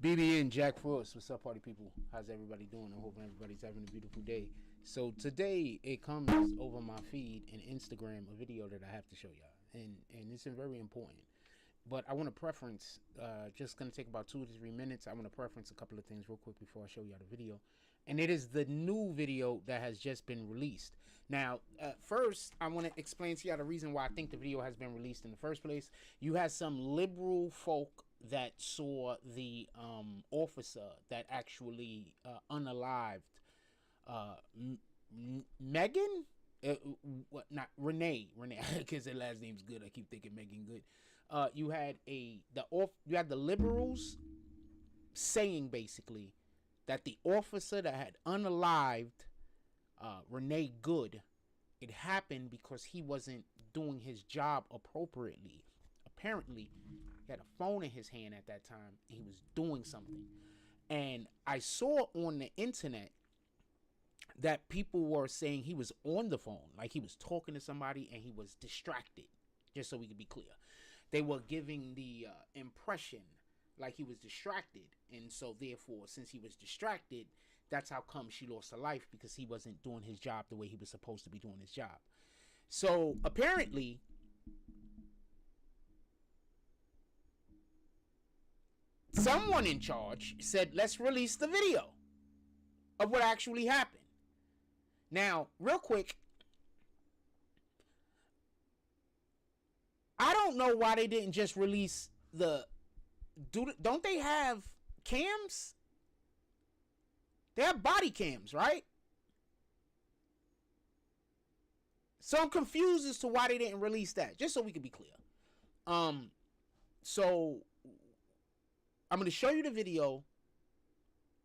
BBN Jack Frost, what's up, party people? How's everybody doing? I hope everybody's having a beautiful day. So today it comes over my feed in Instagram a video that I have to show y'all, and it's very important. But I want to preference, just gonna take about 2 to 3 minutes. I want to preference a couple of things real quick before I show y'all the video, and it is the new video that has just been released. Now, first, I want to explain to y'all the reason why I think the video has been released in the first place. You had some liberal folk that saw the officer that actually unalived Megan. What? Not Renee. Renee, because her last name's good. I keep thinking Megan Good. You had the liberals saying basically that the officer that had unalived Renee Good, it happened because he wasn't doing his job appropriately. Apparently, he had a phone in his hand at that time, and he was doing something. And I saw on the internet that people were saying he was on the phone, like he was talking to somebody and he was distracted, just so we could be clear. They were giving the impression like he was distracted, and so therefore, since he was distracted, that's how come she lost her life, because he wasn't doing his job the way he was supposed to be doing his job. So apparently, someone in charge said, let's release the video of what actually happened. Now, real quick, I don't know why they didn't just release don't they have cams? They have body cams, right? So I'm confused as to why they didn't release that, just so we can be clear. So I'm going to show you the video,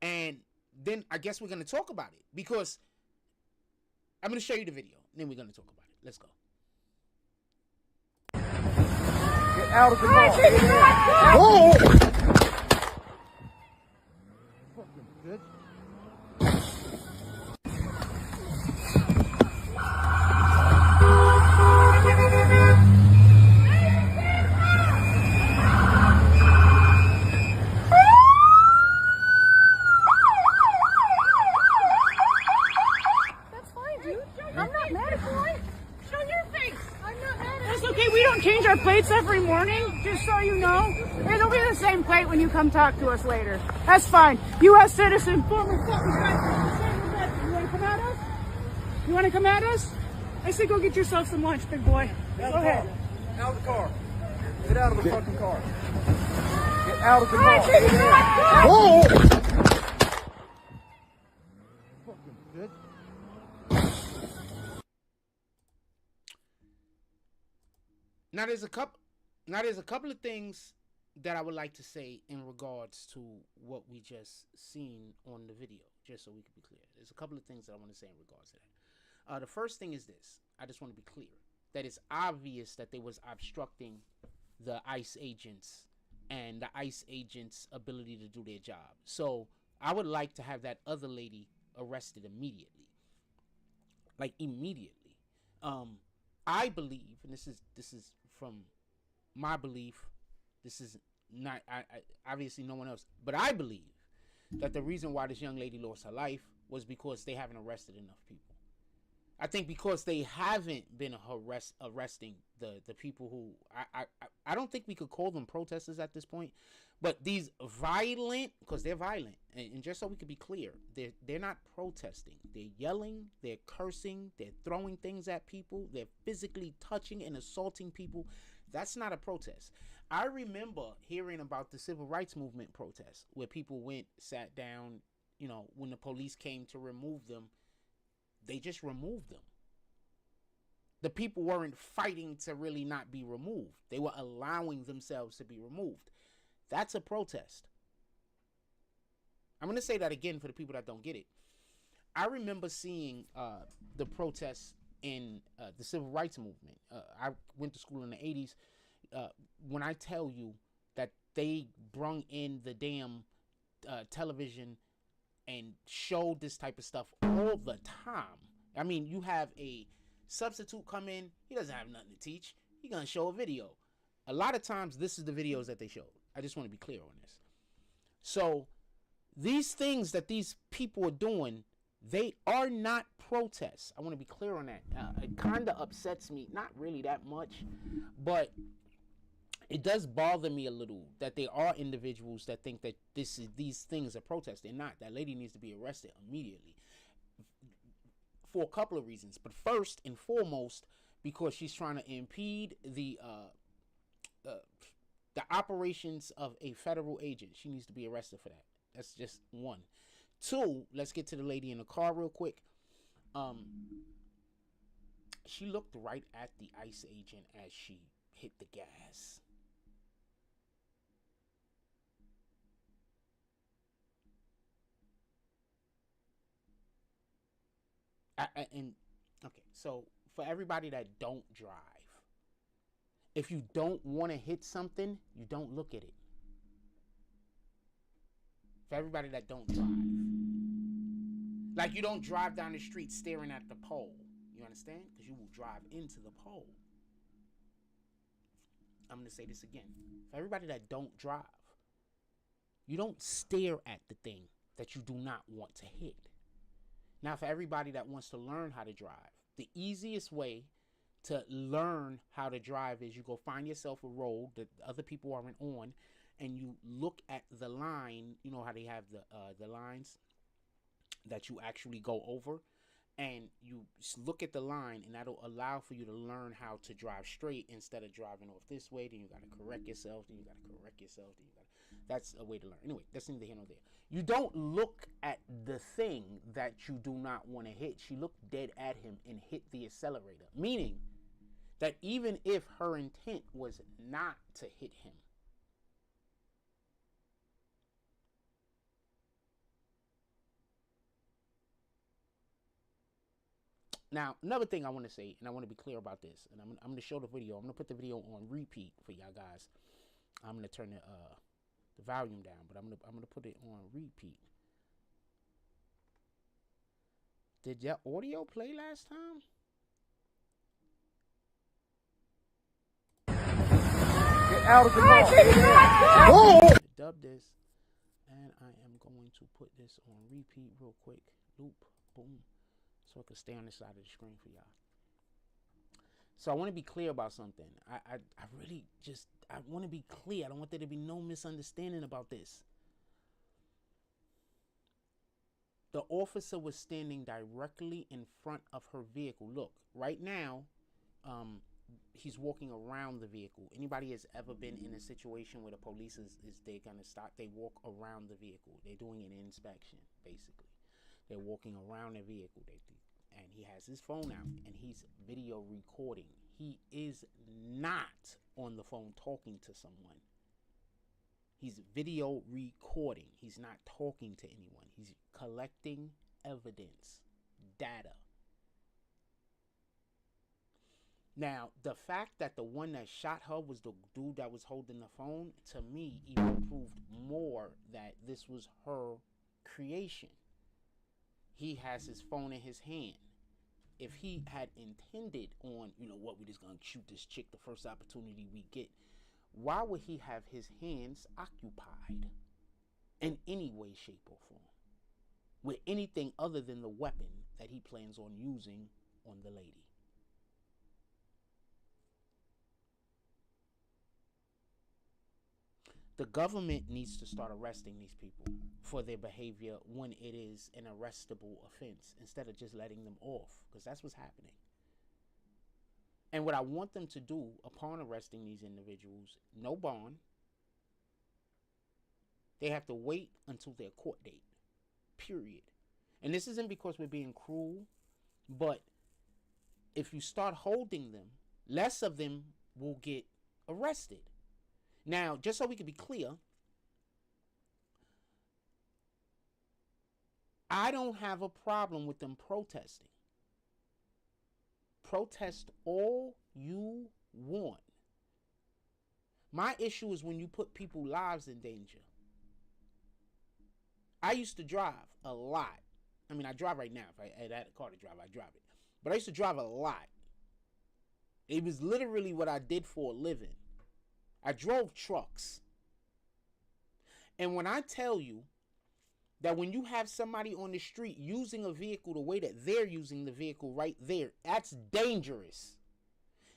and then I guess we're going to talk about it, because I'm going to show you the video, and then we're going to talk about it. Let's go. Get out of the car. Oh! Fucking bitch. Change our plates every morning, just so you know. It'll be the same plate when you come talk to us later. That's fine. U.S. citizen, former fucking veteran. You want to come at us? You want to come at us? I say go get yourself some lunch, big boy. Go ahead. Out of the car. Get out of the fucking car. Get out of the car. Oh! Fucking bitch. Now there's a couple of things that I would like to say in regards to what we just seen on the video, just so we can be clear. There's a couple of things that I want to say in regards to that. The first thing is this. I just want to be clear that it's obvious that they was obstructing the ICE agents and the ICE agents' ability to do their job. So I would like to have that other lady arrested immediately. Like immediately. I believe, and this is from my belief, this is not I obviously no one else, but I believe that the reason why this young lady lost her life was because they haven't arrested enough people. I think because they haven't been arresting the people who I don't think we could call them protesters at this point, but these violent, because they're violent, and just so we could be clear, they're not protesting. They're yelling, they're cursing, they're throwing things at people, they're physically touching and assaulting people. That's not a protest. I remember hearing about the civil rights movement protests where people went, sat down, when the police came to remove them, they just removed them. The people weren't fighting to really not be removed. They were allowing themselves to be removed. That's a protest. I'm going to say that again for the people that don't get it. I remember seeing the protests in the civil rights movement. I went to school in the 80s. When I tell you that they brung in the damn television and showed this type of stuff all the time. I mean, you have a substitute come in, he doesn't have nothing to teach. He's going to show a video. A lot of times, this is the videos that they showed. I just want to be clear on this. So these things that these people are doing, they are not protests. I want to be clear on that. It kind of upsets me, not really that much, but it does bother me a little that there are individuals that think that these things are protests. They're not. That lady needs to be arrested immediately for a couple of reasons. But first and foremost, because she's trying to impede the operations of a federal agent. She needs to be arrested for that. That's just one. Two, let's get to the lady in the car real quick. She looked right at the ICE agent as she hit the gas. Okay, so for everybody that don't drive, if you don't want to hit something, you don't look at it. For everybody that don't drive, like you don't drive down the street staring at the pole. You understand? Because you will drive into the pole. I'm going to say this again. For everybody that don't drive, you don't stare at the thing that you do not want to hit. Now, for everybody that wants to learn how to drive, the easiest way to learn how to drive is you go find yourself a road that other people aren't on, and you look at the line. You know how they have the lines that you actually go over, and you look at the line, and that'll allow for you to learn how to drive straight instead of driving off this way. Then you got to correct yourself. Then you got to correct yourself. Then you got. That's a way to learn. Anyway, that's neither here nor there. You don't look at the thing that you do not want to hit. She looked dead at him and hit the accelerator, meaning that even if her intent was not to hit him, now, another thing I want to say, and I want to be clear about this, and I'm going to show the video. I'm going to put the video on repeat for y'all guys. I'm going to turn the volume down, but I'm going to put it on repeat. Did your audio play last time? Get out of the car. Dub this, and I am going to put this on repeat real quick. Loop, boom, so I can stay on this side of the screen for y'all. So I want to be clear about something. I really just, I want to be clear. I don't want there to be no misunderstanding about this. The officer was standing directly in front of her vehicle. Look, right now, he's walking around the vehicle. Anybody has ever been in a situation where the police is they're going to stop, they walk around the vehicle. They're doing an inspection, basically. They're walking around the vehicle. And he has his phone out and he's video recording. He is not on the phone talking to someone. He's video recording. He's not talking to anyone. He's collecting evidence, data. Now, the fact that the one that shot her was the dude that was holding the phone, to me, even proved more that this was her creation. He has his phone in his hand. If he had intended on, you know what, we're just going to shoot this chick the first opportunity we get, why would he have his hands occupied in any way, shape, or form with anything other than the weapon that he plans on using on the lady? The government needs to start arresting these people for their behavior when it is an arrestable offense instead of just letting them off, because that's what's happening. And what I want them to do upon arresting these individuals, no bond. They have to wait until their court date, period. And this isn't because we're being cruel, but if you start holding them, less of them will get arrested. Now, just so we can be clear, I don't have a problem with them protesting. Protest all you want. My issue is when you put people's lives in danger. I used to drive a lot. I mean, I drive right now. If I had a car to drive, I drive it. But I used to drive a lot. It was literally what I did for a living. I drove trucks. And when I tell you that when you have somebody on the street using a vehicle the way that they're using the vehicle right there, that's dangerous.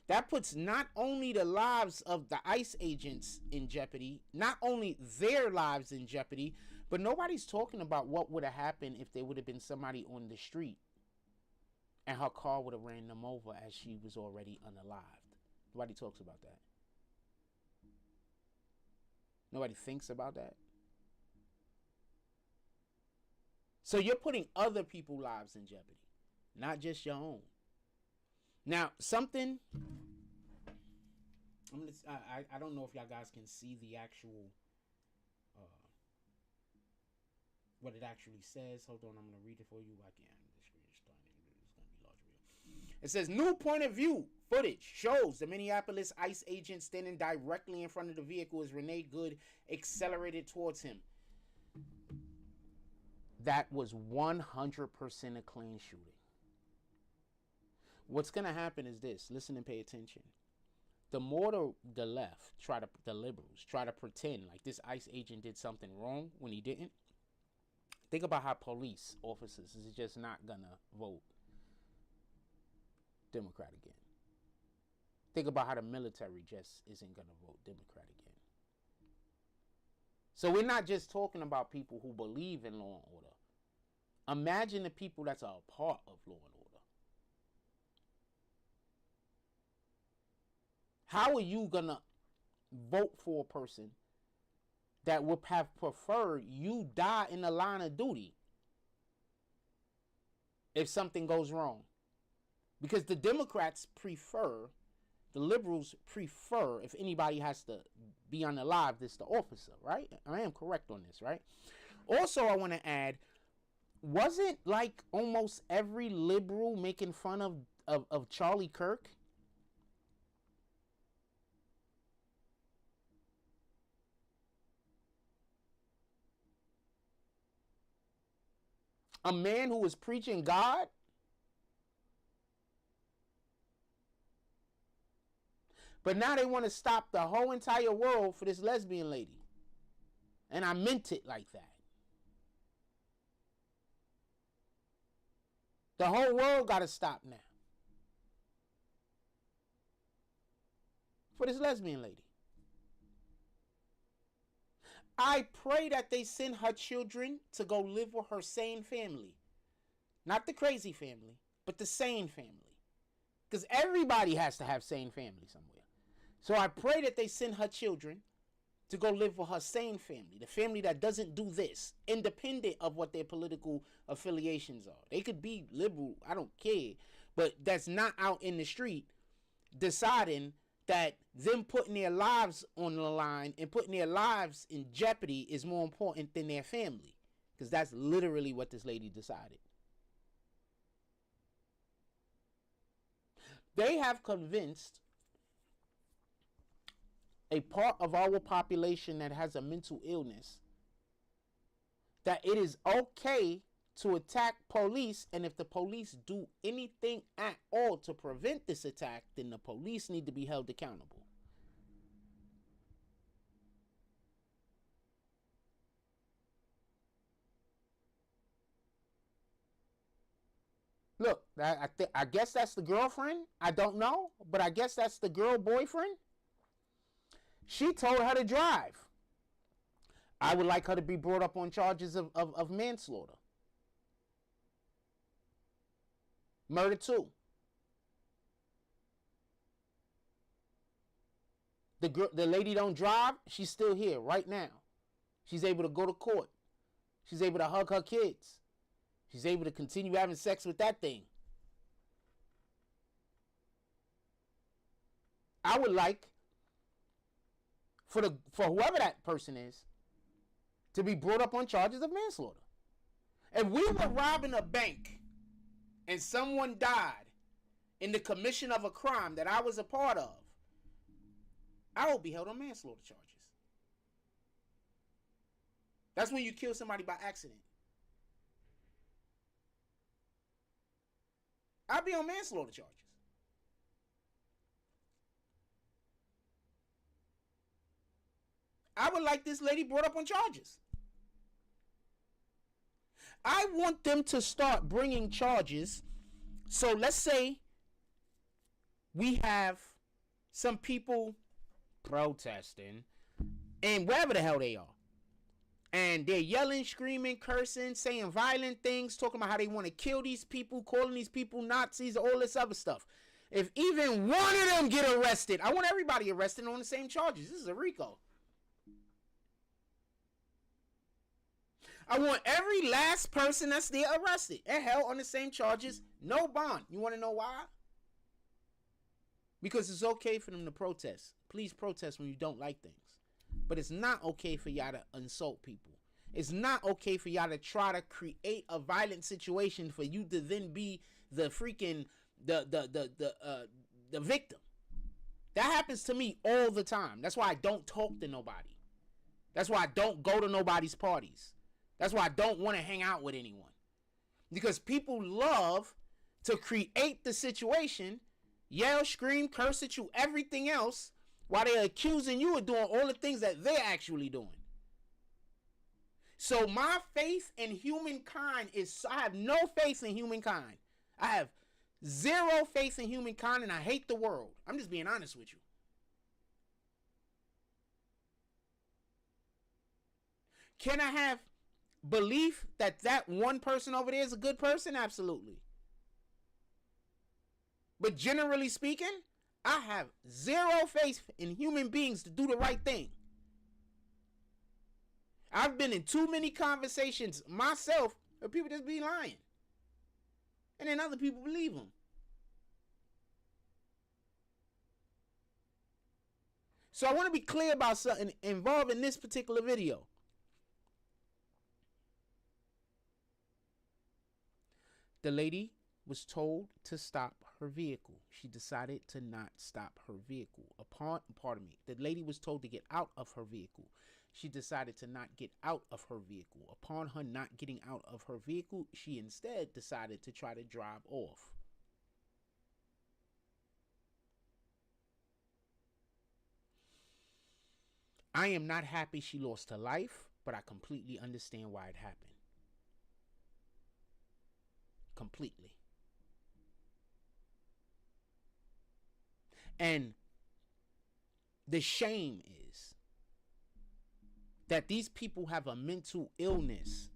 That puts not only the lives of the ICE agents in jeopardy, not only their lives in jeopardy, but nobody's talking about what would have happened if there would have been somebody on the street and her car would have ran them over as she was already unalived. Nobody talks about that. Nobody thinks about that. So you're putting other people's lives in jeopardy, not just your own. Now, something, I don't know if y'all guys can see the actual, what it actually says. Hold on, I'm going to read it for you. I can't. The screen is starting. It's going to be larger. It says, new point of view footage shows the Minneapolis ICE agent standing directly in front of the vehicle as Renee Good accelerated towards him. That was 100% a clean shooting. What's going to happen is this. Listen and pay attention. The more the left, the liberals, try to pretend like this ICE agent did something wrong when he didn't. Think about how police officers is just not going to vote Democrat again. Think about how the military just isn't going to vote Democrat again. So we're not just talking about people who believe in law and order. Imagine the people that's a part of law and order. How are you going to vote for a person that would have preferred you die in the line of duty if something goes wrong? Because the Democrats prefer, the liberals prefer, if anybody has to be unalive, it's the officer, right? I am correct on this, right? Also, I want to add, wasn't like almost every liberal making fun of Charlie Kirk? A man who was preaching God? But now they want to stop the whole entire world for this lesbian lady. And I meant it like that. The whole world got to stop now for this lesbian lady. I pray that they send her children to go live with her sane family. Not the crazy family, but the sane family. Because everybody has to have sane family somewhere. So I pray that they send her children to go live with her sane family. The family that doesn't do this, independent of what their political affiliations are. They could be liberal, I don't care. But that's not out in the street deciding that them putting their lives on the line and putting their lives in jeopardy is more important than their family. Because that's literally what this lady decided. They have convinced a part of our population that has a mental illness that it is okay to attack police, and if the police do anything at all to prevent this attack, then the police need to be held accountable. Look, I guess that's the girlfriend. I don't know, but I guess that's the girl boyfriend. She told her to drive. I would like her to be brought up on charges of manslaughter. Murder too. The lady don't drive. She's still here right now. She's able to go to court. She's able to hug her kids. She's able to continue having sex with that thing. I would like for whoever that person is to be brought up on charges of manslaughter. If we were robbing a bank and someone died in the commission of a crime that I was a part of, I will be held on manslaughter charges. That's when you kill somebody by accident. I'll be on manslaughter charges. I would like this lady brought up on charges. I want them to start bringing charges. So let's say we have some people protesting and wherever the hell they are. And they're yelling, screaming, cursing, saying violent things, talking about how they want to kill these people, calling these people Nazis, all this other stuff. If even one of them get arrested, I want everybody arrested on the same charges. This is a RICO. I want every last person that's there arrested and held on the same charges, no bond. You want to know why? Because it's okay for them to protest. Please protest when you don't like things. But it's not okay for y'all to insult people. It's not okay for y'all to try to create a violent situation for you to then be the freaking the victim. That happens to me all the time. That's why I don't talk to nobody. That's why I don't go to nobody's parties. That's why I don't want to hang out with anyone. Because people love to create the situation, yell, scream, curse at you, everything else, while they're accusing you of doing all the things that they're actually doing. So my faith in humankind is, I have no faith in humankind. I have zero faith in humankind, and I hate the world. I'm just being honest with you. Can I have belief that that one person over there is a good person? Absolutely. But generally speaking, I have zero faith in human beings to do the right thing. I've been in too many conversations myself where people just be lying. And then other people believe them. So I want to be clear about something involved in this particular video. The lady was told to stop her vehicle. She decided to not stop her vehicle. The lady was told to get out of her vehicle. She decided to not get out of her vehicle. Upon her not getting out of her vehicle, she instead decided to try to drive off. I am not happy she lost her life, but I completely understand why it happened. Completely. And the shame is that these people have a mental illness.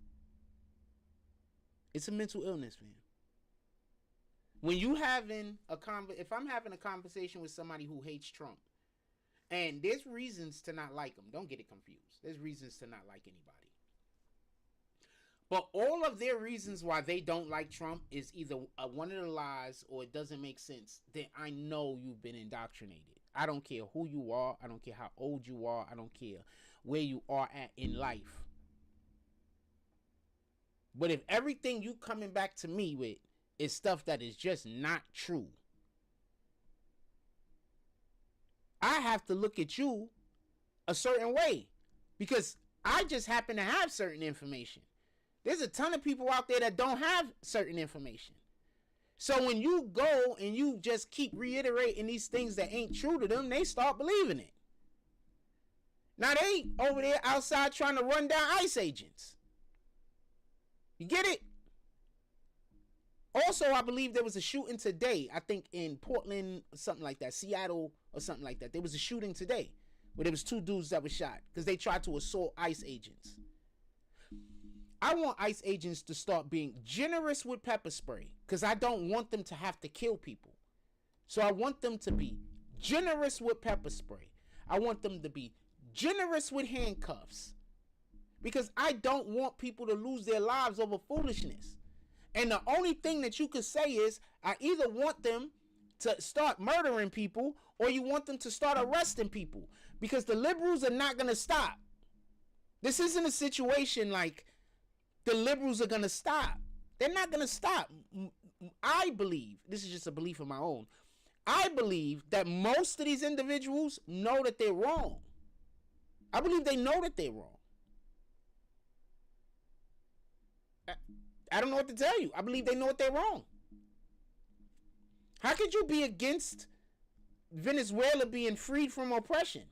It's a mental illness, man. When you having if I'm having a conversation with somebody who hates Trump, and there's reasons to not like him, don't get it confused. There's reasons to not like anybody. But all of their reasons why they don't like Trump is either one of the lies or it doesn't make sense. Then I know you've been indoctrinated. I don't care who you are. I don't care how old you are. I don't care where you are at in life. But if everything you coming back to me with is stuff that is just not true, I have to look at you a certain way because I just happen to have certain information. There's a ton of people out there that don't have certain information. So when you go and you just keep reiterating these things that ain't true to them, they start believing it. Now they over there outside trying to run down ICE agents. You get it? Also, I believe there was a shooting today, I think in Portland or something like that, Seattle or something like that. There was a shooting today where there was 2 dudes that were shot because they tried to assault ICE agents. I want ICE agents to start being generous with pepper spray because I don't want them to have to kill people. So I want them to be generous with pepper spray. I want them to be generous with handcuffs because I don't want people to lose their lives over foolishness. And the only thing that you could say is I either want them to start murdering people or you want them to start arresting people because the liberals are not going to stop. This isn't a situation like the liberals are going to stop. They're not going to stop. I believe, this is just a belief of my own, I believe that most of these individuals know that they're wrong. I believe they know that they're wrong. I don't know what to tell you. I believe they know that they're wrong. How could you be against Venezuela being freed from oppression?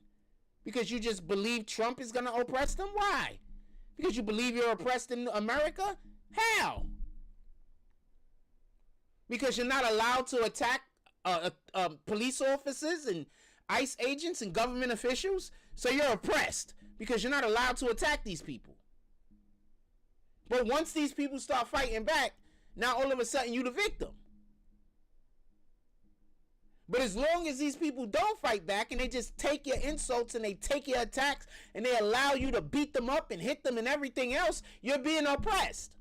Because you just believe Trump is going to oppress them? Why? Because you believe you're oppressed in America? How? Because you're not allowed to attack police officers and ICE agents and government officials? So you're oppressed because you're not allowed to attack these people. But once these people start fighting back, now all of a sudden you the victim. But as long as these people don't fight back and they just take your insults and they take your attacks and they allow you to beat them up and hit them and everything else, you're being oppressed.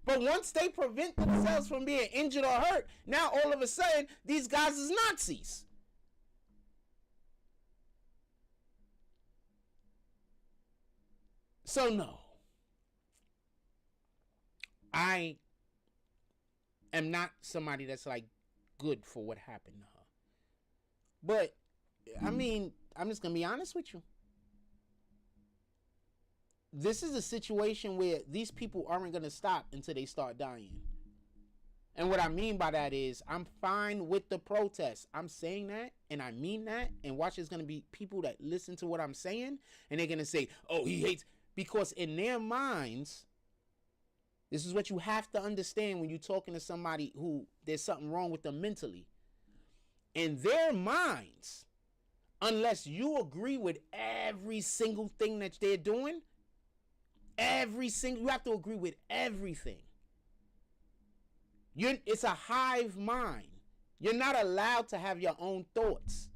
But once they prevent themselves from being injured or hurt, now all of a sudden these guys is Nazis. So no, I am not somebody that's like good for what happened to her. But I mean, I'm just gonna be honest with you. This is a situation where these people aren't gonna stop until they start dying. And what I mean by that is I'm fine with the protests. I'm saying that and I mean that. And watch, there's gonna be people that listen to what I'm saying and they're gonna say, oh, he hates, because in their minds, this is what you have to understand when you're talking to somebody who there's something wrong with them mentally. In their minds, unless you agree with every single thing that they're doing, you have to agree with everything. It's a hive mind. You're not allowed to have your own thoughts.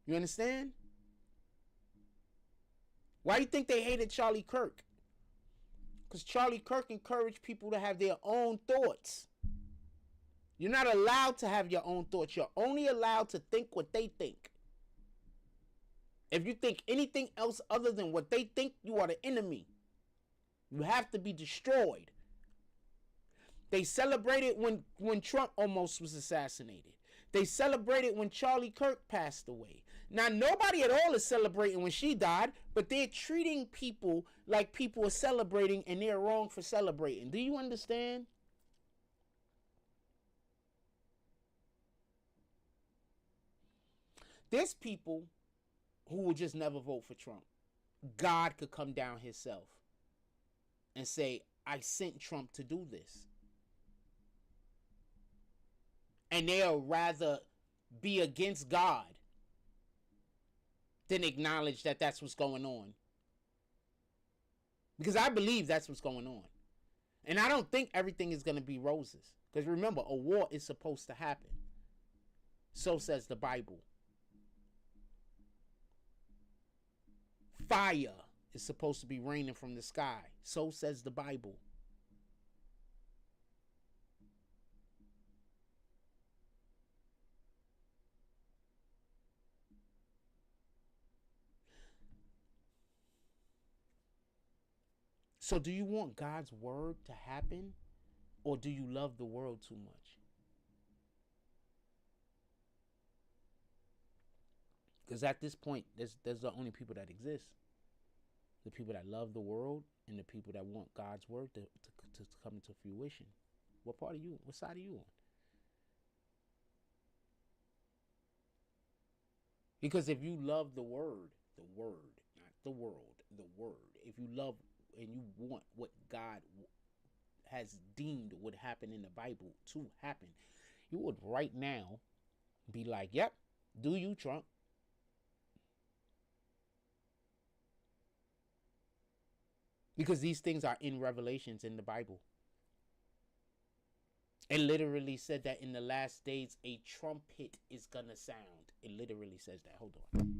You understand? Why do you think they hated Charlie Kirk? Because Charlie Kirk encouraged people to have their own thoughts. You're not allowed to have your own thoughts. You're only allowed to think what they think. If you think anything else other than what they think, you are the enemy. You have to be destroyed. They celebrated when Trump almost was assassinated. They celebrated when Charlie Kirk passed away. Now, nobody at all is celebrating when she died, but they're treating people like people are celebrating and they're wrong for celebrating. Do you understand? There's people who will just never vote for Trump. God could come down himself and say, I sent Trump to do this. And they'll rather be against God than acknowledge that that's what's going on. Because I believe that's what's going on. And I don't think everything is going to be roses. Because remember, a war is supposed to happen. So says the Bible. Fire is supposed to be raining from the sky. So says the Bible. So do you want God's word to happen, or do you love the world too much? Because at this point, there's the only people that exist. The people that love the world and the people that want God's word to come into fruition. What part are you? What side are you on? Because if you love the word, not the world, the word. If you love and you want what God has deemed would happen in the Bible to happen, you would right now be like, yep, do you, Trump? Because these things are in Revelations in the Bible. It literally said that in the last days, a trumpet is gonna sound. It literally says that. Hold on.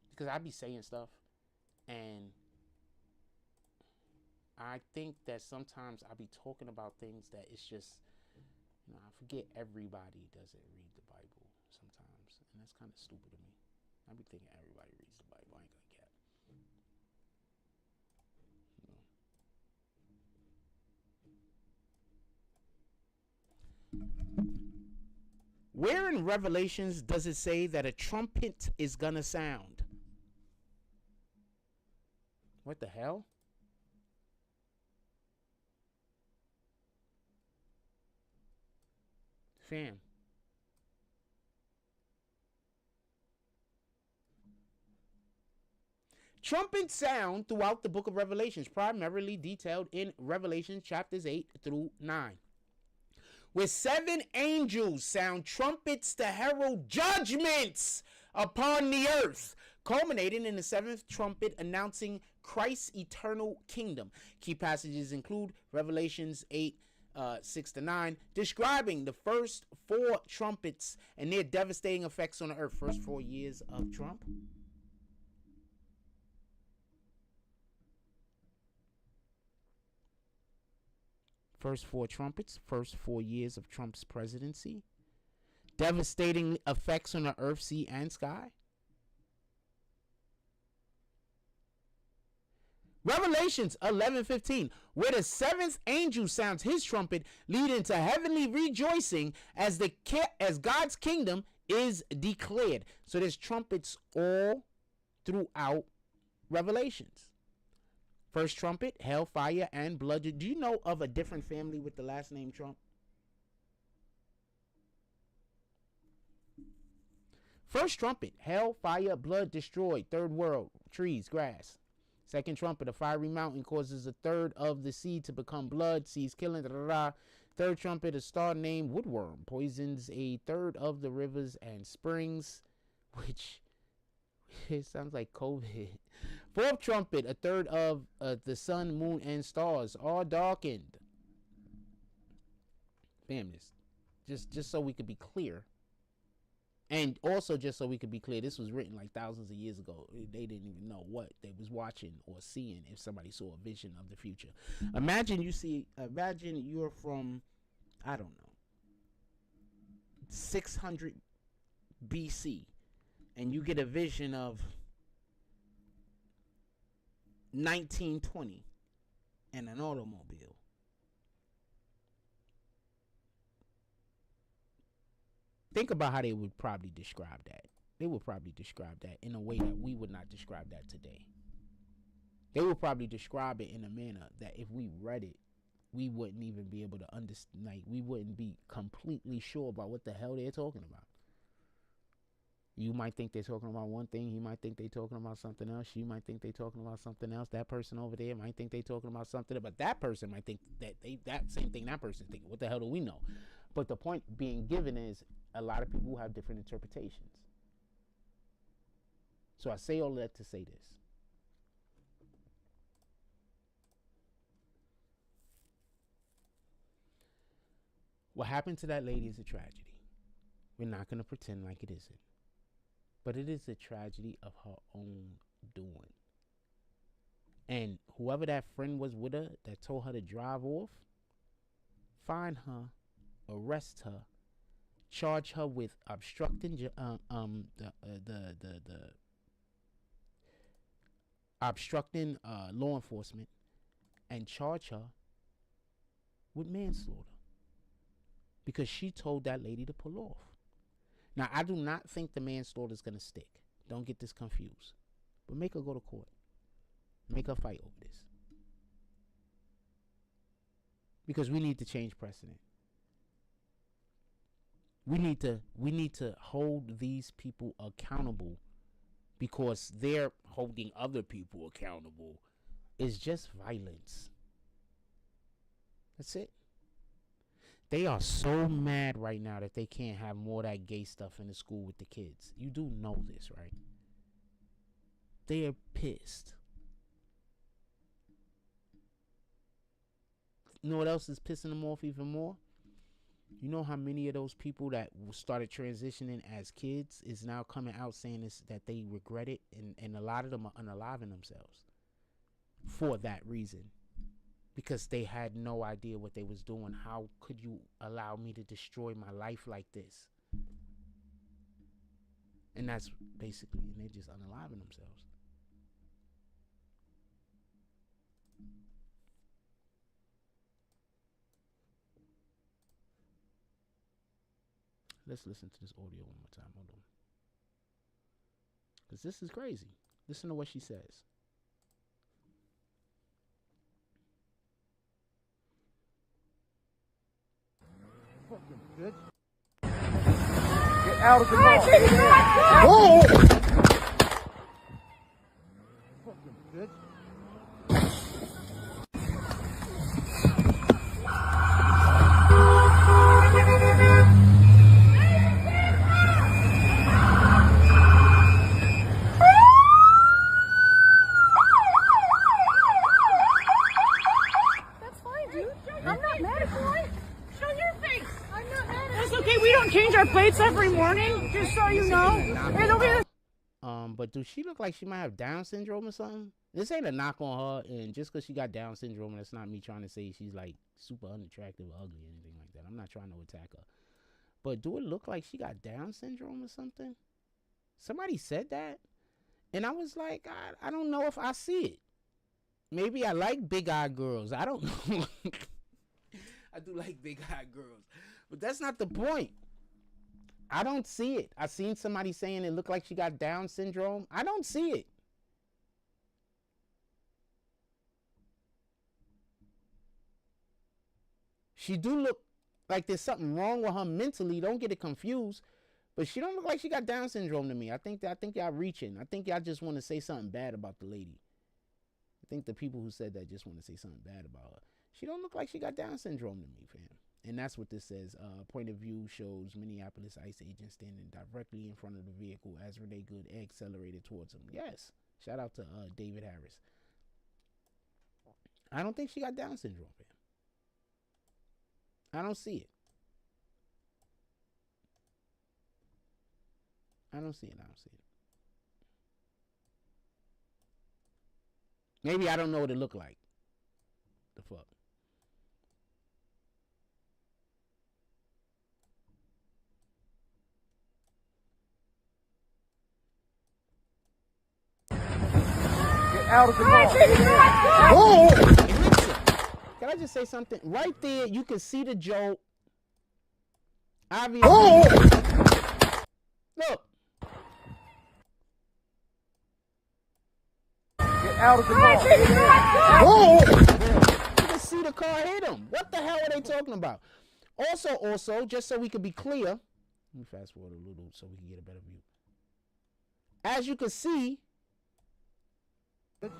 Because I be saying stuff, and I think that sometimes I be talking about things that it's just, I forget everybody doesn't read the Bible sometimes, and that's kind of stupid to me. I be thinking everybody reads the Bible. I ain't gonna cap. Where in Revelations does it say that a trumpet is gonna sound? What the hell? Fam. Trumpets sound throughout the book of Revelations, primarily detailed in Revelation chapters 8 through 9. Where 7 angels sound trumpets to herald judgments upon the earth, culminating in the 7th trumpet announcing Christ's eternal kingdom. Key passages include Revelations 8, 6 to 9, describing the first 4 trumpets and their devastating effects on the earth. First 4 years of Trump. First 4 trumpets, first 4 years of Trump's presidency. Devastating effects on the earth, sea, and sky. Revelations 11:15, where the 7th angel sounds his trumpet, leading to heavenly rejoicing as God's kingdom is declared. So there's trumpets all throughout Revelations. First trumpet, hellfire and blood. Do you know of a different family with the last name Trump? First trumpet, hell, fire, blood destroyed. Third world, trees, grass. Second trumpet, a fiery mountain causes a third of the sea to become blood, seas killing. Da, da, da. Third trumpet, a star named Woodworm poisons a third of the rivers and springs, which it sounds like COVID. Fourth trumpet, a third of the sun, moon, and stars are darkened. Bam, this just so we could be clear. And also, just so we could be clear, this was written like thousands of years ago. They didn't even know what they was watching or seeing if somebody saw a vision of the future. Imagine you're from, I don't know, 600 BC, and you get a vision of 1920 and an automobile. Think about how they would probably describe that. They would probably describe that in a way that we would not describe that today. They would probably describe it in a manner that if we read it, we wouldn't even be able to understand. Like, we wouldn't be completely sure about what the hell they're talking about. You might think they're talking about one thing. He might think they're talking about something else. She might think they're talking about something else. That person over there might think they're talking about something, but that person might think that same thing that person's thinking. What the hell do we know? But the point being given is a lot of people have different interpretations. So I say all that to say this. What happened to that lady is a tragedy. We're not going to pretend like it isn't. But it is a tragedy of her own doing. And whoever that friend was with her that told her to drive off, find her, arrest her, charge her with obstructing obstructing law enforcement, and charge her with manslaughter because she told that lady to pull off. Now, I do not think the manslaughter is going to stick. Don't get this confused. But make her go to court. Make her fight over this. Because we need to change precedent. We need to hold these people accountable, because they're holding other people accountable is just violence. That's it. They are so mad right now that they can't have more of that gay stuff in the school with the kids. You do know this, right? They are pissed. You know what else is pissing them off even more? You know how many of those people that started transitioning as kids is now coming out saying this, that they regret it, and a lot of them are unaliving themselves for that reason. Because they had no idea what they was doing. How could you allow me to destroy my life like this? And that's basically, and they're just unaliving themselves. Let's listen to this audio one more time. Hold on. Because this is crazy. Listen to what she says. Fucking bitch. Out of the car. Oh! Fucking bitch. That's fine, dude. I'm not mad at you. Show your face. I'm not mad at you. That's okay. We don't change our plates every morning, just so you know. It'll be the But does she look like she might have Down syndrome or something? This ain't a knock on her, and just because she got Down syndrome, that's not me trying to say she's like super unattractive or ugly or anything like that. I'm not trying to attack her. But do it look like she got Down syndrome or something? Somebody said that, and I was like, I don't know if I see it. Maybe I like big-eyed girls. I don't know. I do like big-eyed girls. But that's not the point. I don't see it. I seen somebody saying it looked like she got Down syndrome. I don't see it. She do look like there's something wrong with her mentally. Don't get it confused. But she don't look like she got Down syndrome to me. I think y'all reaching. I think y'all just want to say something bad about the lady. I think the people who said that just want to say something bad about her. She don't look like she got Down syndrome to me, fam. And that's what this says. Point of view shows Minneapolis ICE agent standing directly in front of the vehicle as Renee Good accelerated towards him. Yes. Shout out to David Harris. I don't think she got Down syndrome, fam. I don't see it. I don't see it. Maybe I don't know what it looked like. The fuck. Get out of the car. Oh! Listen, can I just say something? Right there, you can see the joke. Obviously. Oh! Look. Get out of the car. Oh! You can see the car hit him. What the hell are they talking about? Also, just so we can be clear, let me fast forward a little so we can get a better view. As you can see, That's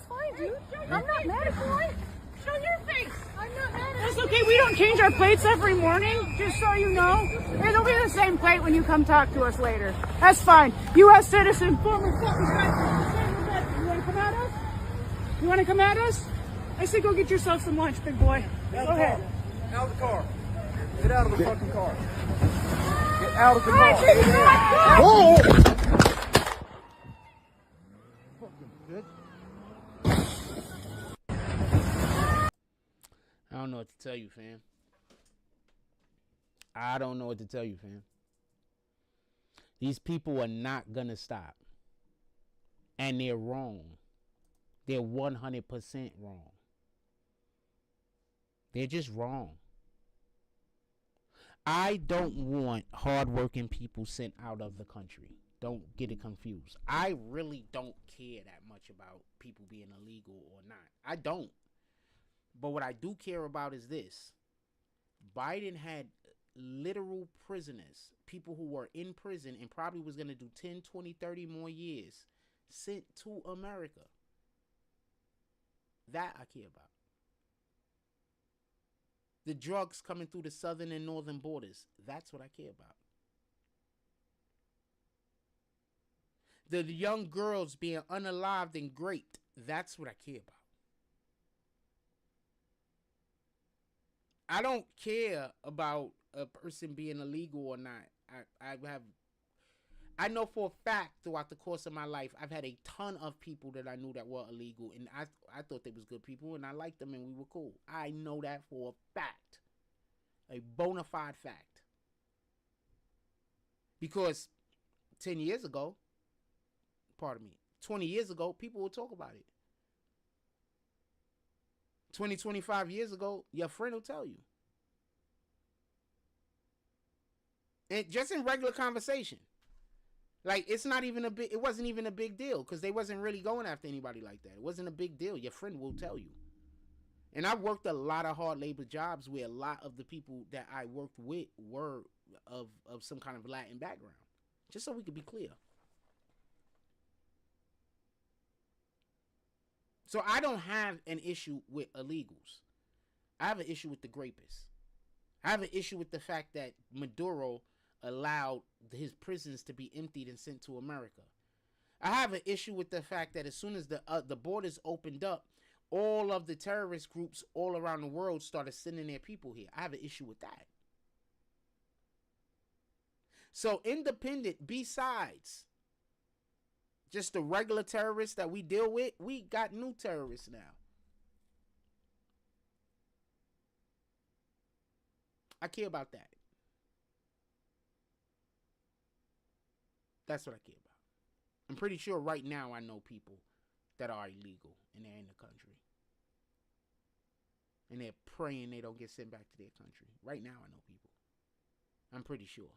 fine, dude. I'm not mad at you. Show your face. I'm not mad at you. That's okay. We don't change our plates every morning, just so you know. It'll be the same plate when you come talk to us later. That's fine. U.S. citizen, former fucking president. You want to come at us? You want to come at us? I say go get yourself some lunch, big boy. Go ahead. Out of the car. Get out of the fucking car. Get out of the car. oh! Fucking bitch. I don't know what to tell you, fam. I don't know what to tell you, fam. These people are not gonna stop. And they're wrong. They're 100% wrong. They're just wrong. I don't want hardworking people sent out of the country. Don't get it confused. I really don't care that much about people being illegal or not. I don't. But what I do care about is this. Biden had literal prisoners, people who were in prison and probably was going to do 10, 20, 30 more years, sent to America. That I care about. The drugs coming through the southern and northern borders. That's what I care about. The young girls being unalived and great. That's what I care about. I don't care about a person being illegal or not. I know for a fact throughout the course of my life, I've had a ton of people that I knew that were illegal, and I thought they was good people, and I liked them, and we were cool. I know that for a fact. A bona fide fact. Because 10 years ago, 20 years ago, people would talk about it. 20, 25 years ago, your friend will tell you. And just in regular conversation. Like, it wasn't even a big deal because they wasn't really going after anybody like that. It wasn't a big deal. Your friend will tell you. And I worked a lot of hard labor jobs where a lot of the people that I worked with were of some kind of Latin background. Just so we could be clear. So I don't have an issue with illegals. I have an issue with the grapists. I have an issue with the fact that Maduro allowed his prisons to be emptied and sent to America. I have an issue with the fact that as soon as the borders opened up, all of the terrorist groups all around the world started sending their people here. I have an issue with that. So independent, besides just the regular terrorists that we deal with, we got new terrorists now. I care about that. That's what I care about. I'm pretty sure right now I know people that are illegal and they're in the country. And they're praying they don't get sent back to their country. Right now I know people. I'm pretty sure.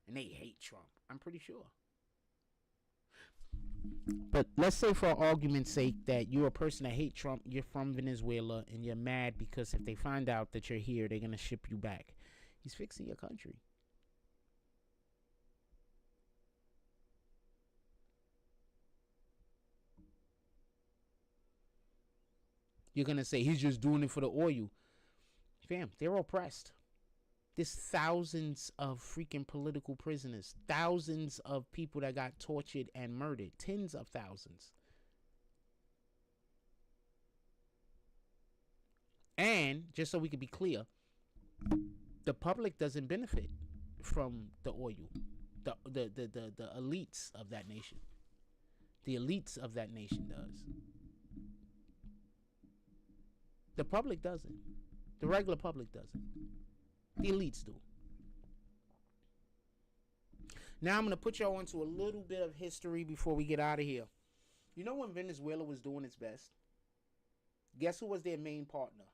And they hate Trump. I'm pretty sure. But let's say for argument's sake that you're a person that hates Trump, you're from Venezuela, and you're mad because if they find out that you're here, they're going to ship you back. He's fixing your country. You're going to say he's just doing it for the oil. Fam, they're oppressed. There's thousands of freaking political prisoners. Thousands of people that got tortured and murdered. Tens of thousands. And, just so we can be clear, the public doesn't benefit from the oil. The elites of that nation. The elites of that nation does. The public doesn't. The regular public doesn't. The elites do. Now I'm going to put y'all into a little bit of history before we get out of here. You know when Venezuela was doing its best? Guess who was their main partner?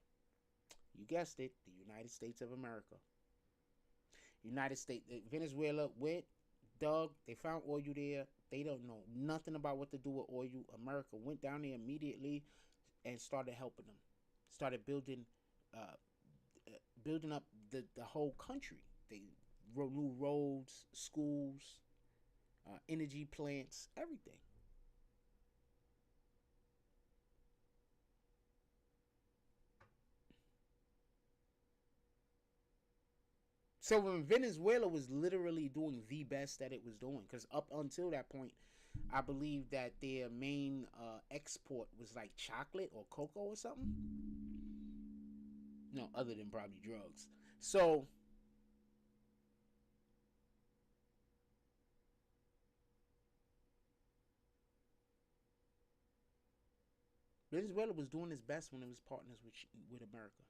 You guessed it, the United States of America. Venezuela went, dug, they found oil there. They don't know nothing about what to do with oil. America went down there immediately and started helping them. Started building up the whole country. They wrote new roads, schools, energy plants, everything. So when Venezuela was literally doing the best that it was doing, because up until that point, I believe that their main export was like chocolate or cocoa or something. No, other than probably drugs. So Venezuela was doing its best when it was partners with America.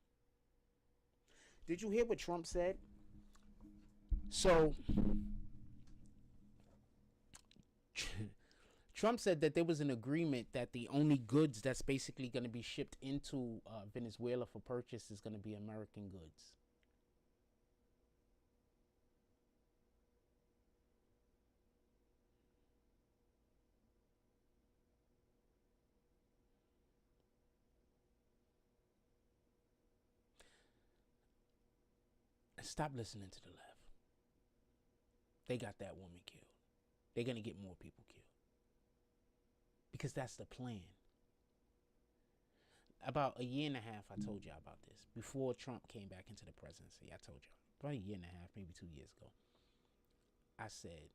Did you hear what Trump said? So Trump said that there was an agreement that the only goods that's basically going to be shipped into Venezuela for purchase is going to be American goods. Stop listening to the left. They got that woman killed. They're going to get more people killed. Because that's the plan. About a year and a half, I told y'all about this. Before Trump came back into the presidency, I told y'all. About a year and a half, maybe 2 years ago. I said,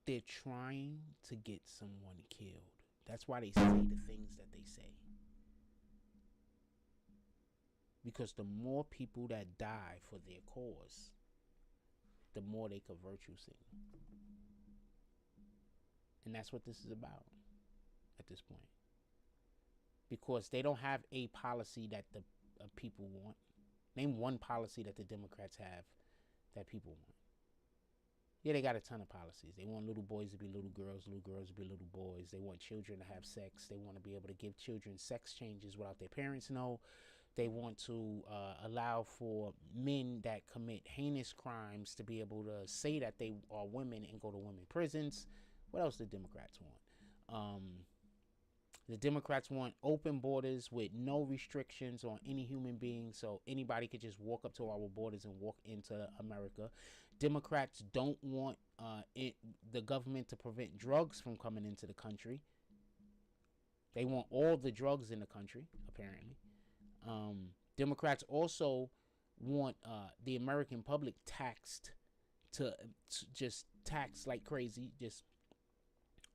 they're trying to get someone killed. That's why they say the things that they say. Because the more people that die for their cause, the more they could virtue signal. And that's what this is about at this point. Because they don't have a policy that the people want. Name one policy that the Democrats have that people want. Yeah, they got a ton of policies. They want little boys to be little girls to be little boys. They want children to have sex. They want to be able to give children sex changes without their parents know. They want to allow for men that commit heinous crimes to be able to say that they are women and go to women prisons. What else do Democrats want? The Democrats want open borders with no restrictions on any human being, so anybody could just walk up to our borders and walk into America. Democrats don't want the government to prevent drugs from coming into the country. They want all the drugs in the country, apparently. Democrats also want the American public taxed to just tax like crazy, just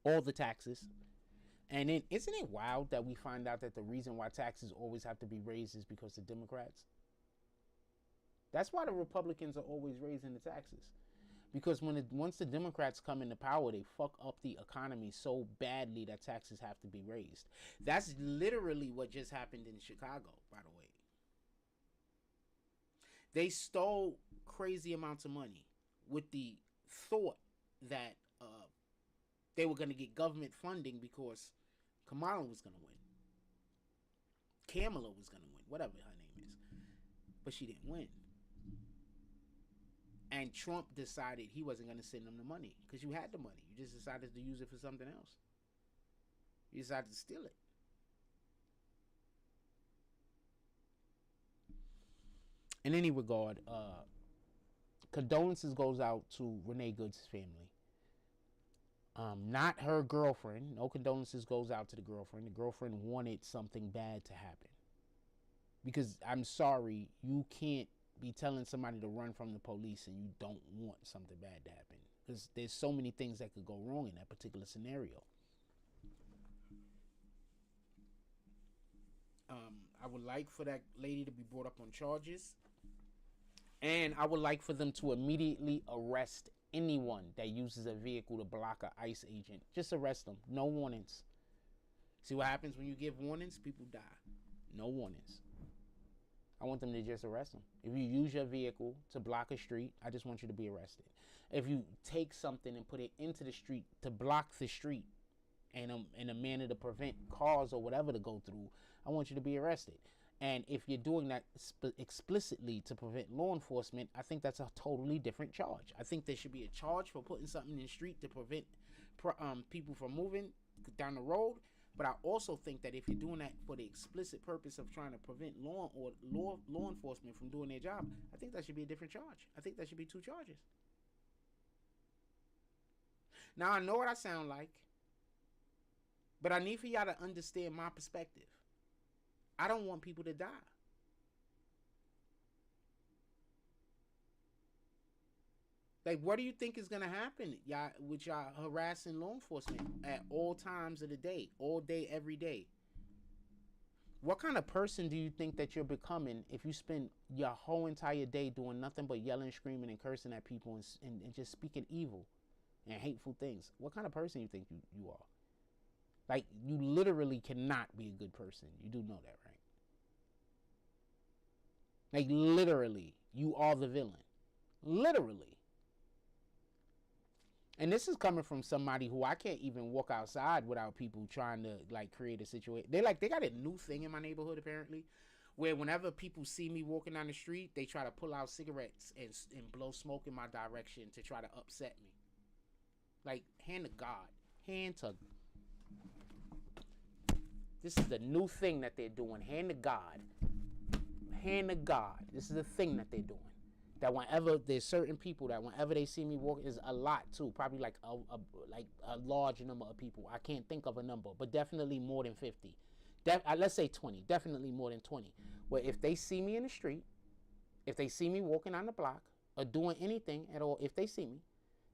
all the taxes. And then, isn't it wild that we find out that the reason why taxes always have to be raised is because of Democrats? That's why the Republicans are always raising the taxes. Because once the Democrats come into power, they fuck up the economy so badly that taxes have to be raised. That's literally what just happened in Chicago, by the way. They stole crazy amounts of money with the thought that they were going to get government funding because Kamala was going to win. Kamala was going to win, whatever her name is. But she didn't win. And Trump decided he wasn't going to send them the money because you had the money. You just decided to use it for something else. You decided to steal it. In any regard, condolences goes out to Renee Good's family. Not her girlfriend. No condolences goes out to the girlfriend. The girlfriend wanted something bad to happen. Because I'm sorry, you can't be telling somebody to run from the police and you don't want something bad to happen. Because there's so many things that could go wrong in that particular scenario. I would like for that lady to be brought up on charges. And I would like for them to immediately arrest anyone that uses a vehicle to block an ICE agent. Just arrest them. No warnings. See what happens when you give warnings? People die. No warnings. I want them to just arrest them. If you use your vehicle to block a street, I just want you to be arrested. If you take something and put it into the street to block the street and in a manner to prevent cars or whatever to go through, I want you to be arrested. And if you're doing that explicitly to prevent law enforcement, I think that's a totally different charge. I think there should be a charge for putting something in the street to prevent people from moving down the road. But I also think that if you're doing that for the explicit purpose of trying to prevent law enforcement from doing their job, I think that should be a different charge. I think that should be 2 charges. Now, I know what I sound like, but I need for y'all to understand my perspective. I don't want people to die. Like, what do you think is going to happen y'all with y'all harassing law enforcement at all times of the day, all day, every day? What kind of person do you think that you're becoming if you spend your whole entire day doing nothing but yelling, screaming, and cursing at people and just speaking evil and hateful things? What kind of person you think you are? Like, you literally cannot be a good person. You do know that, right? Like, literally, you are the villain. Literally. And this is coming from somebody who I can't even walk outside without people trying to, like, create a situation. They got a new thing in my neighborhood, apparently, where whenever people see me walking down the street, they try to pull out cigarettes and blow smoke in my direction to try to upset me. Like, hand to God. Hand to... This is the new thing that they're doing. Hand to God. Hand to God. This is the thing that they're doing. That whenever there's certain people that whenever they see me walk, is a lot too. Probably like a large number of people. I can't think of a number, but definitely more than 50. Let's say 20. Definitely more than 20. Where if they see me in the street, if they see me walking on the block or doing anything at all, if they see me,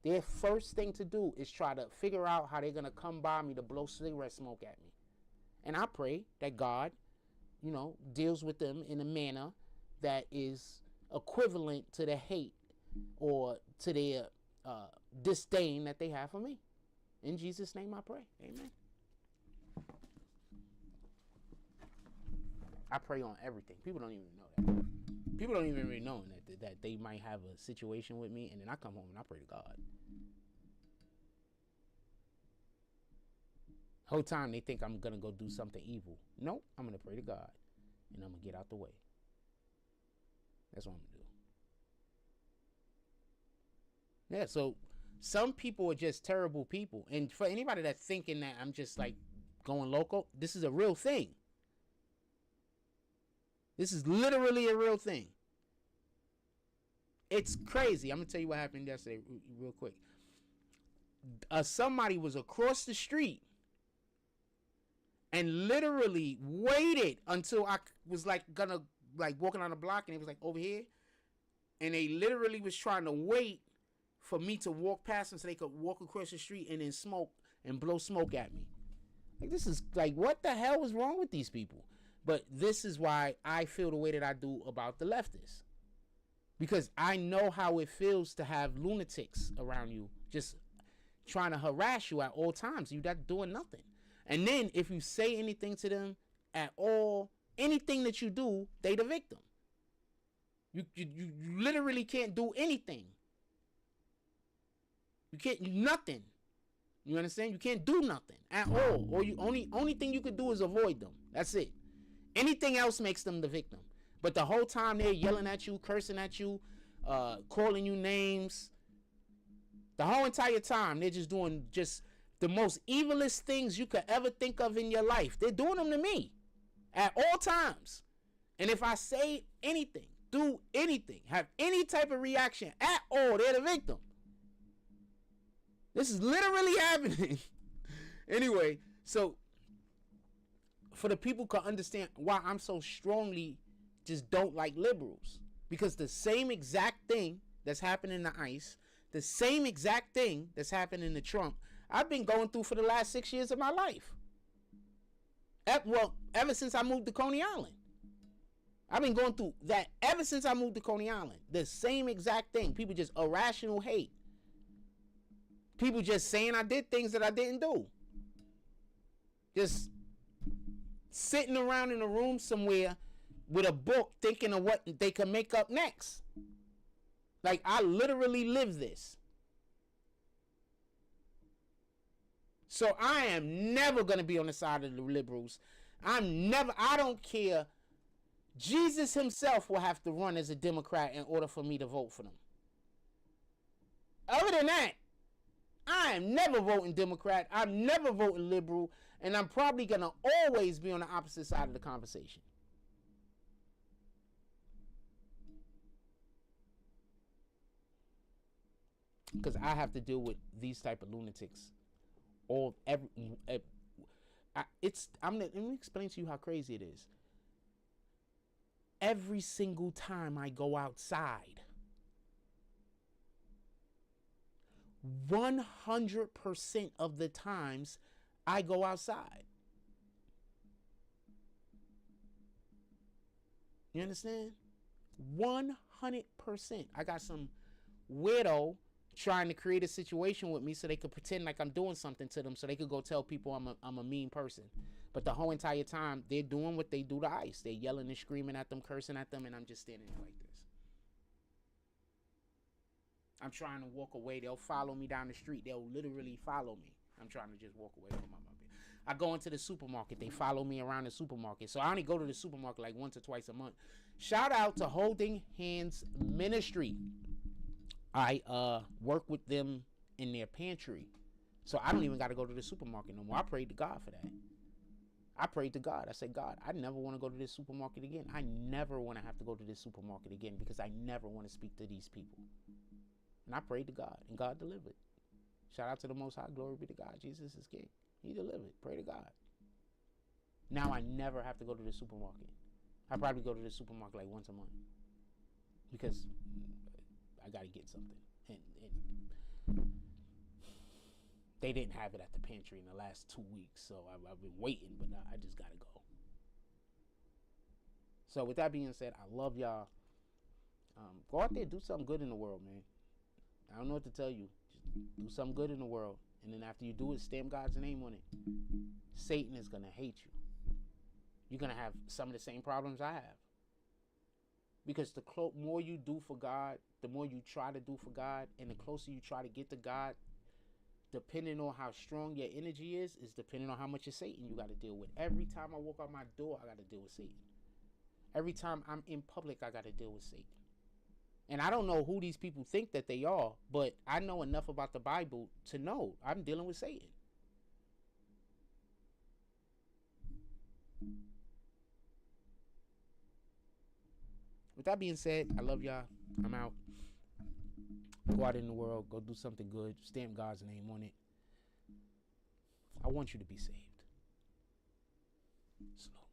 their first thing to do is try to figure out how they're gonna come by me to blow cigarette smoke at me. And I pray that God, deals with them in a manner that is equivalent to the hate or to their disdain that they have for me. In Jesus' name I pray. Amen. I pray on everything. People don't even know that. People don't even really know that they might have a situation with me, and then I come home and I pray to God. Whole time they think I'm gonna go do something evil. Nope, I'm gonna pray to God. and I'm going to get out the way. That's what I'm going to do. Yeah, so some people are just terrible people. And for anybody that's thinking that I'm just like going local, this is a real thing. This is literally a real thing. It's crazy. I'm going to tell you what happened yesterday real quick. Somebody was across the street and literally waited until I was like gonna like walking on the block, and it was like over here, and they literally was trying to wait for me to walk past them so they could walk across the street and then smoke and blow smoke at me. Like, this is like, what the hell is wrong with these people? But this is why I feel the way that I do about the leftists, because I know how it feels to have lunatics around you just trying to harass you at all times. You're not doing nothing. And then if you say anything to them at all, anything that you do, they the victim. You literally can't do anything. You can't do nothing. You understand? You can't do nothing at all. Or you only thing you could do is avoid them. That's it. Anything else makes them the victim. But the whole time they're yelling at you, cursing at you, calling you names. The whole entire time they're just doing just the most evilest things you could ever think of in your life. They're doing them to me at all times. And if I say anything, do anything, have any type of reaction at all, they're the victim. This is literally happening. Anyway, so for the people who can understand why I'm so strongly just don't like liberals, because the same exact thing that's happening to ICE, the same exact thing that's happening to Trump, I've been going through for the last 6 years of my life. Well, ever since I moved to Coney Island. I've been going through that ever since I moved to Coney Island. The same exact thing. People just irrational hate. People just saying I did things that I didn't do. Just sitting around in a room somewhere with a book thinking of what they can make up next. Like, I literally live this. So I am never going to be on the side of the liberals. I don't care. Jesus himself will have to run as a Democrat in order for me to vote for them. Other than that, I am never voting Democrat. I'm never voting liberal. And I'm probably going to always be on the opposite side of the conversation. Because I have to deal with these type of lunatics. Let me explain to you how crazy it is. Every single time I go outside, 100% of the times I go outside. You understand? 100%. I got some weirdo trying to create a situation with me so they could pretend like I'm doing something to them so they could go tell people I'm a mean person. But the whole entire time, they're doing what they do to ICE. They're yelling and screaming at them, cursing at them, and I'm just standing there like this. I'm trying to walk away. They'll follow me down the street. They'll literally follow me. I'm trying to just walk away from them up here. I go into the supermarket. They follow me around the supermarket. So I only go to the supermarket like once or twice a month. Shout out to Holding Hands Ministry. I work with them in their pantry. So I don't even got to go to the supermarket no more. I prayed to God for that. I prayed to God. I said, God, I never want to go to this supermarket again. I never want to have to go to this supermarket again because I never want to speak to these people. And I prayed to God, and God delivered. Shout out to the Most High. Glory be to God. Jesus is King. He delivered. Pray to God. Now I never have to go to the supermarket. I probably go to the supermarket like once a month because I got to get something. And they didn't have it at the pantry in the last 2 weeks, so I've been waiting, but I just got to go. So with that being said, I love y'all. Go out there, do something good in the world, man. I don't know what to tell you. Just do something good in the world. And then after you do it, stamp God's name on it. Satan is going to hate you. You're going to have some of the same problems I have. Because the more you do for God, the more you try to do for God, and the closer you try to get to God, depending on how strong your energy is depending on how much of Satan you got to deal with. Every time I walk out my door, I got to deal with Satan. Every time I'm in public, I got to deal with Satan. And I don't know who these people think that they are, but I know enough about the Bible to know I'm dealing with Satan. With that being said, I love y'all. I'm out. Go out in the world. Go do something good. Stamp God's name on it. I want you to be saved. Slow.